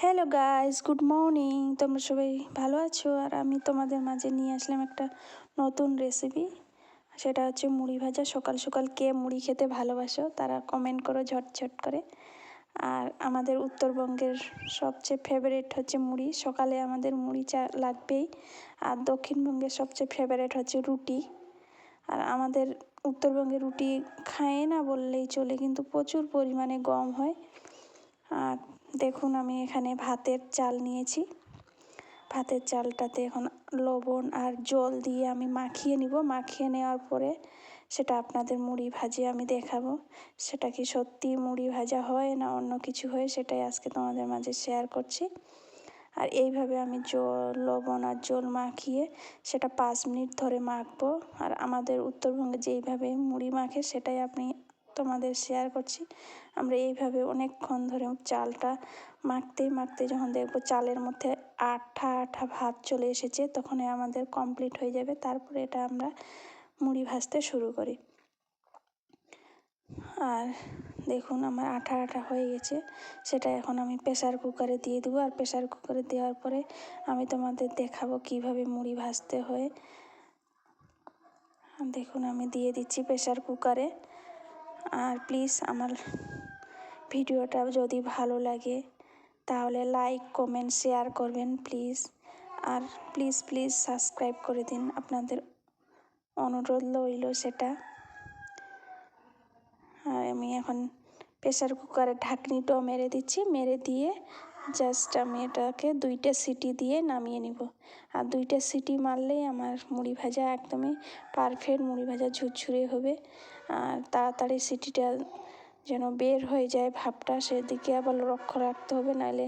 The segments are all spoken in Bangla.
Hello guys, good morning. তোমরা সবাই ভালো আছো? আর আমি তোমাদের মাঝে নিয়ে আসলাম একটা নতুন রেসিপি। সেটা হচ্ছে মুড়ি ভাজা। সকাল সকাল কে মুড়ি খেতে ভালোবাসো তারা কমেন্ট করো ঝটঝট করে। আর আমাদের উত্তরবঙ্গের সবচেয়ে ফেভারিট হচ্ছে মুড়ি। সকালে আমাদের মুড়ি চা লাগবেই। আর দক্ষিণবঙ্গের সবচেয়ে ফেভারিট হচ্ছে রুটি। আর আমাদের উত্তরবঙ্গে রুটি খায় না বললেই চলে, কিন্তু প্রচুর পরিমাণে গম হয়। আর দেখুন, আমি এখানে ভাতের চাল নিয়েছি। ভাতের চালটাতে এখন লবণ আর জল দিয়ে আমি মাখিয়ে নিব। মাখিয়ে নেওয়ার পরে সেটা আপনাদের মুড়ি ভাজে আমি দেখাবো। সেটা কি সত্যি মুড়ি ভাজা হয় না অন্য কিছু হয়, সেটাই আজকে তোমাদের মাঝে শেয়ার করছি। আর এইভাবে আমি লবণ আর জল মাখিয়ে সেটা 5 মিনিট ধরে মাখবো। আর আমাদের উত্তরবঙ্গে যেইভাবে মুড়ি মাখে সেটাই আপনি তোমাদের শেয়ার করছি। আমরা এইভাবে অনেকক্ষণ ধরে চালটা মাখতে মাখতে যখন দেখবো চালের মধ্যে আঠা আঠা ভাব চলে এসেছে, তখনই আমাদের কমপ্লিট হয়ে যাবে। তারপরে এটা আমরা মুড়ি ভাজতে শুরু করি। আর দেখুন, আমার আঠা আঠা হয়ে গেছে। সেটা এখন আমি প্রেসার কুকারে দিয়ে দেবো। আর প্রেসার কুকারে দেওয়ার পরে আমি তোমাদের দেখাবো কিভাবে মুড়ি ভাজতে হয়। দেখুন, আমি দিয়ে দিচ্ছি প্রেসার কুকারে। আর প্লিজ আমার ভিডিওটা যদি ভালো লাগে তাহলে লাইক কমেন্ট শেয়ার করবেন প্লিজ। আর প্লিজ প্লিজ সাবস্ক্রাইব করে দিন, আপনাদের অনুরোধ রইল সেটা। আর আমি এখন প্রেসার কুকারের ঢাকনিটাও মেরে দিচ্ছি। মেরে দিয়ে জাস্ট আমি এটাকে 2টা সিটি দিয়ে নামিয়ে নিব। আর 2টা সিটি মারলেই আমার মুড়ি ভাজা একদমই পারফেক্ট মুড়ি ভাজা ঝুরঝুরে হবে। আর তাড়াতাড়ি সিটিটা যেন বের হয়ে যায় ভাপটা, সেদিকে আবার লক্ষ্য রাখতে হবে, নাহলে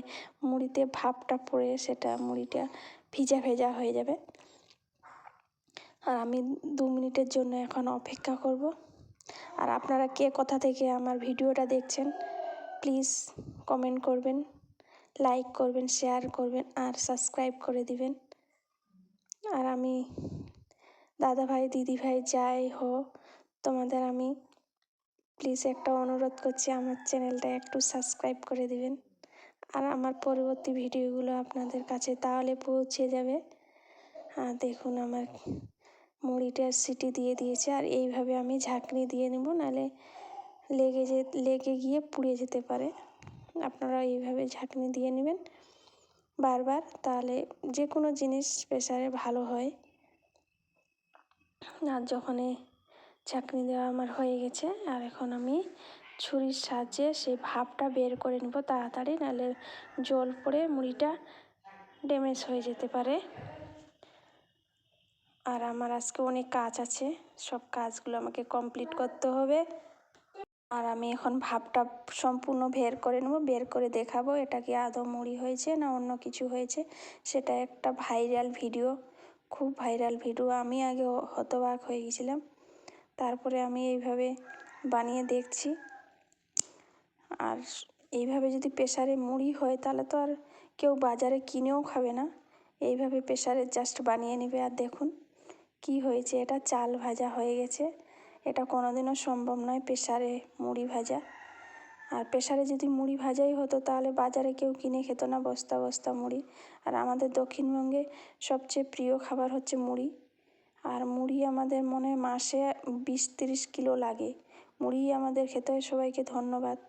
মুড়িতে ভাপটা পড়ে সেটা মুড়িটা ভিজা ভেজা হয়ে যাবে। আর আমি 2 মিনিটের জন্য এখন অপেক্ষা করব। আর আপনারা কে কোথা থেকে আমার ভিডিওটা দেখছেন প্লিজ কমেন্ট করবেন, লাইক করবেন, শেয়ার করবেন আর সাবস্ক্রাইব করে দিবেন। আর আমি দাদা ভাই দিদি ভাই যাই হোক, তোমাদের আমি প্লিজ একটা অনুরোধ করছি, আমার চ্যানেলটা একটু সাবস্ক্রাইব করে দিবেন। আর আমার পরবর্তী ভিডিওগুলো আপনাদের কাছে তাহলে পৌঁছে যাবে। আর দেখুন, আমার মুড়িটার সিটি দিয়ে দিয়েছে। আর এইভাবে আমি ঝাঁকনি দিয়ে নেব, নাহলে লেগে গিয়ে পুড়ে যেতে পারে। আপনারা এইভাবে ঝাঁকনি দিয়ে নেবেন বারবার, তাহলে যে কোনো জিনিস প্রেসারে ভালো হয়। আর যখন ঝাঁকনি দেওয়া আমার হয়ে গেছে, আর এখন আমি ছুরির সাহায্যে সেই ভাপটা বের করে নেব তাড়াতাড়ি, নাহলে জল পড়ে মুড়িটা ড্যামেজ হয়ে যেতে পারে। আর আমার আজকে অনেক কাজ আছে, সব কাজগুলো আমাকে কমপ্লিট করতে হবে। আর আমি এখন ভাপটা সম্পূর্ণ বের করে নেব, বের করে দেখাবো এটা কি আদৌ মুড়ি হয়েছে না অন্য কিছু হয়েছে। সেটা একটা ভাইরাল ভিডিও, খুব ভাইরাল ভিডিও। আমি আগে হতবাক হয়ে গেছিলাম, তারপরে আমি এইভাবে বানিয়ে দেখছি। আর এইভাবে যদি প্রেসারে মুড়ি হয় তাহলে তো আর কেউ বাজারে কিনেও খাবে না। এইভাবে প্রেসারে জাস্ট বানিয়ে নেবে। আর দেখুন কি হয়েছে, এটা চাল ভাজা হয়ে গেছে। এটা কোনোদিনও সম্ভব নয় প্রেসারে মুড়ি ভাজা। আর প্রেসারে যদি মুড়ি ভাজাই হতো তাহলে বাজারে কেউ কিনে খেত না বস্তা বস্তা মুড়ি। আর আমাদের দক্ষিণবঙ্গে সবচেয়ে প্রিয় খাবার হচ্ছে মুড়ি। আর মুড়ি আমাদের মনে হয় মাসে 20-30 কিলো লাগে। মুড়ি আমাদের খেতে হয়। সবাইকে ধন্যবাদ।